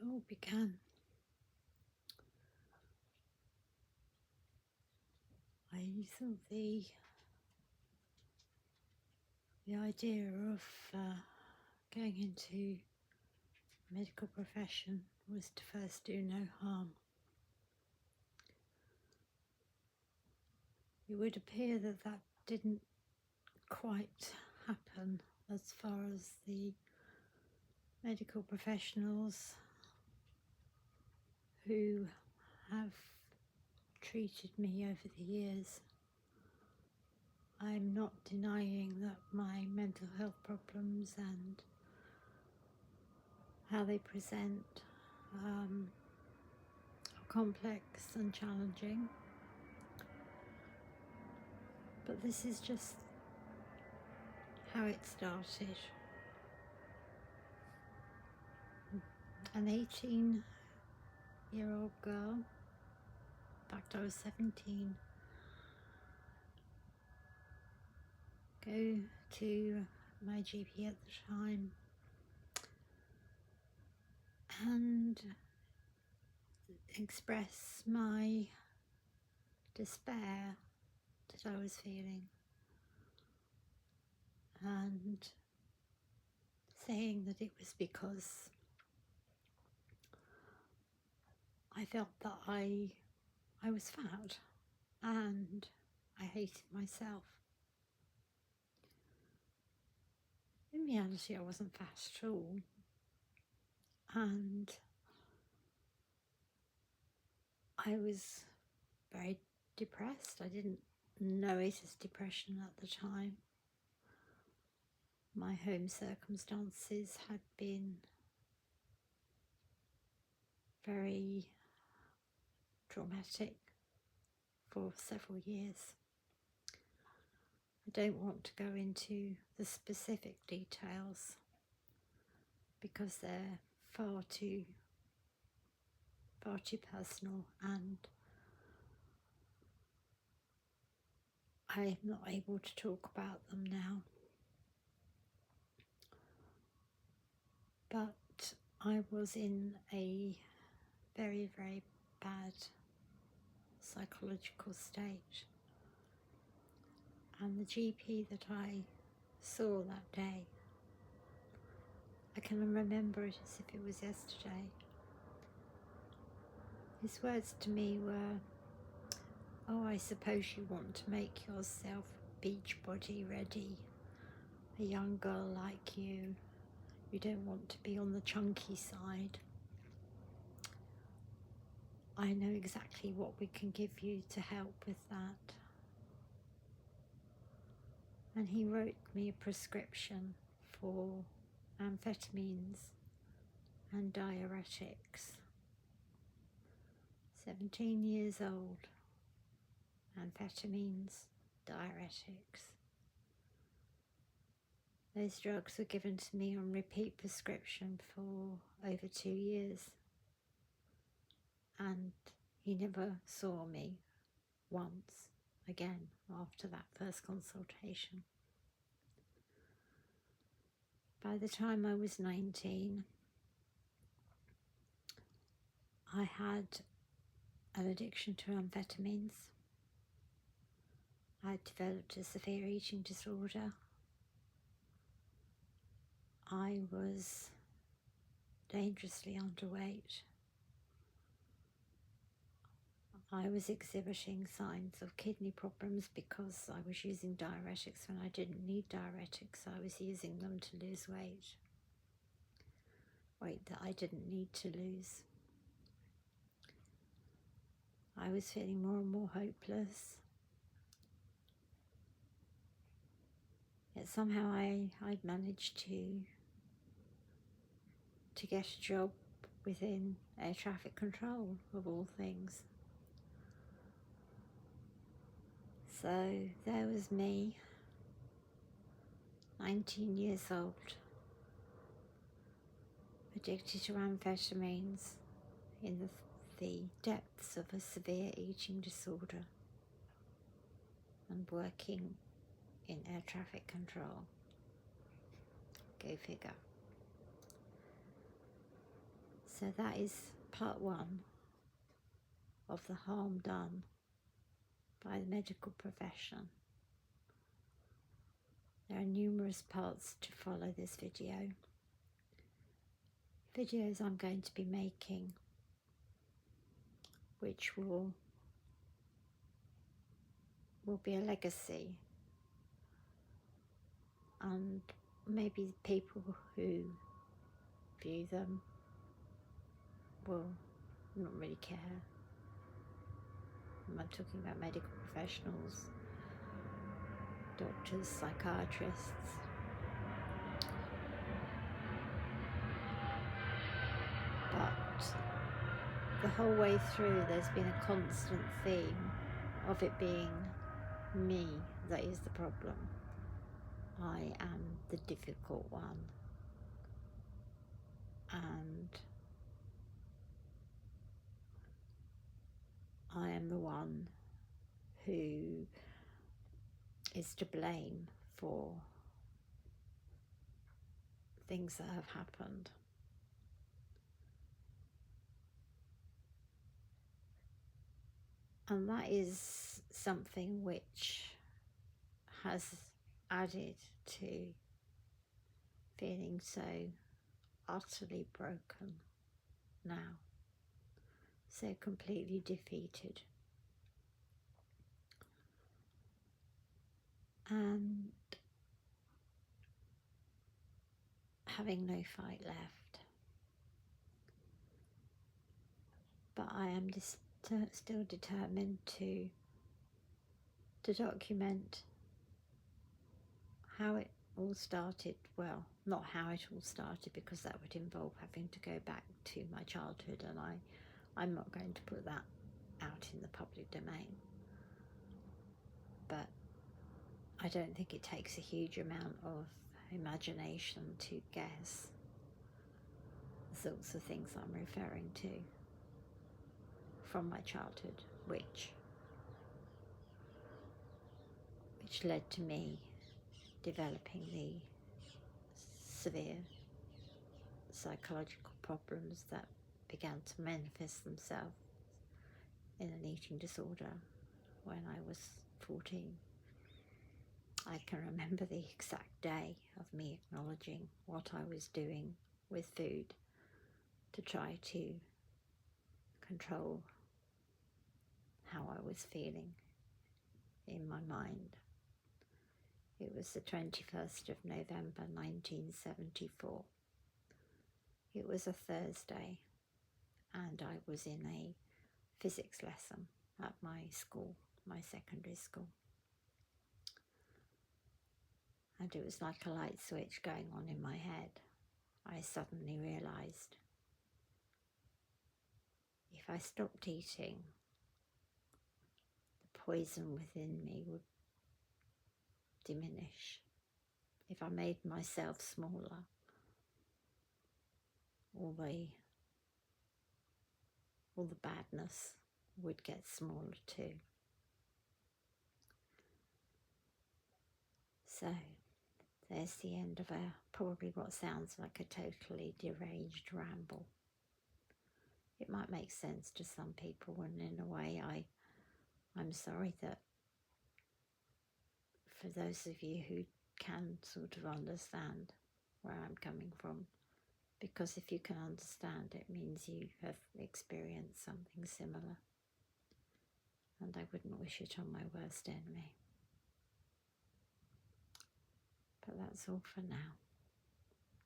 all began. I thought the idea of going into medical profession was to first do no harm. It would appear that that didn't quite happen as far as the medical professionals who have treated me over the years. I'm not denying that my mental health problems and how they present are complex and challenging, but this is just how it started. An 18-year-old girl, in fact I was 17, go to my GP at the time and express my despair that I was feeling, and saying that it was because I felt that I was fat and I hated myself. In reality, I wasn't fat at all, and I was very depressed. I didn't know it as depression at the time. My home circumstances had been very traumatic for several years. I don't want to go into the specific details because they're far too personal, and I'm not able to talk about them now. But I was in a very, very bad psychological state, and the GP that I saw that day, I can remember it as if it was yesterday. His words to me were, "Oh, I suppose you want to make yourself beach body ready. A young girl like you don't want to be on the chunky side. I know exactly what we can give you to help with that." And he wrote me a prescription for amphetamines and diuretics. 17 years old, amphetamines, diuretics. Those drugs were given to me on repeat prescription for over 2 years, and he never saw me once again after that first consultation. By the time I was 19, I had an addiction to amphetamines. I had developed a severe eating disorder. I was dangerously underweight. I was exhibiting signs of kidney problems because I was using diuretics when I didn't need diuretics. I was using them to lose weight that I didn't need to lose. I was feeling more and more hopeless. Yet somehow I'd managed to get a job within air traffic control, of all things. So there was me, 19 years old, addicted to amphetamines in the depths of a severe eating disorder, and working in air traffic control. Go figure. So that is part one of the harm done by the medical profession. There are numerous parts to follow this video. Videos I'm going to be making, which will be a legacy, and maybe the people who view them will not really care. I'm talking about medical professionals, doctors, psychiatrists. But the whole way through there's been a constant theme of it being me that is the problem. I am the difficult one, and I am the one who is to blame for things that have happened. And that is something which has added to feeling so utterly broken now, so completely defeated. And having no fight left. But I am still determined to document how it all started. Well, not how it all started, because that would involve having to go back to my childhood, and I'm not going to put that out in the public domain. But I don't think it takes a huge amount of imagination to guess the sorts of things I'm referring to from my childhood, which led to me developing the severe psychological problems that began to manifest themselves in an eating disorder when I was 14. I can remember the exact day of me acknowledging what I was doing with food to try to control how I was feeling in my mind. It was the 21st of November 1974. It was a Thursday, and I was in a physics lesson at my school, my secondary school. And it was like a light switch going on in my head. I suddenly realised if I stopped eating, the poison within me would diminish. If I made myself smaller, all the badness would get smaller too. So there's the end of probably what sounds like a totally deranged ramble. It might make sense to some people, and in a way I'm sorry that for those of you who can sort of understand where I'm coming from, because if you can understand, it means you have experienced something similar, and I wouldn't wish it on my worst enemy. But that's all for now.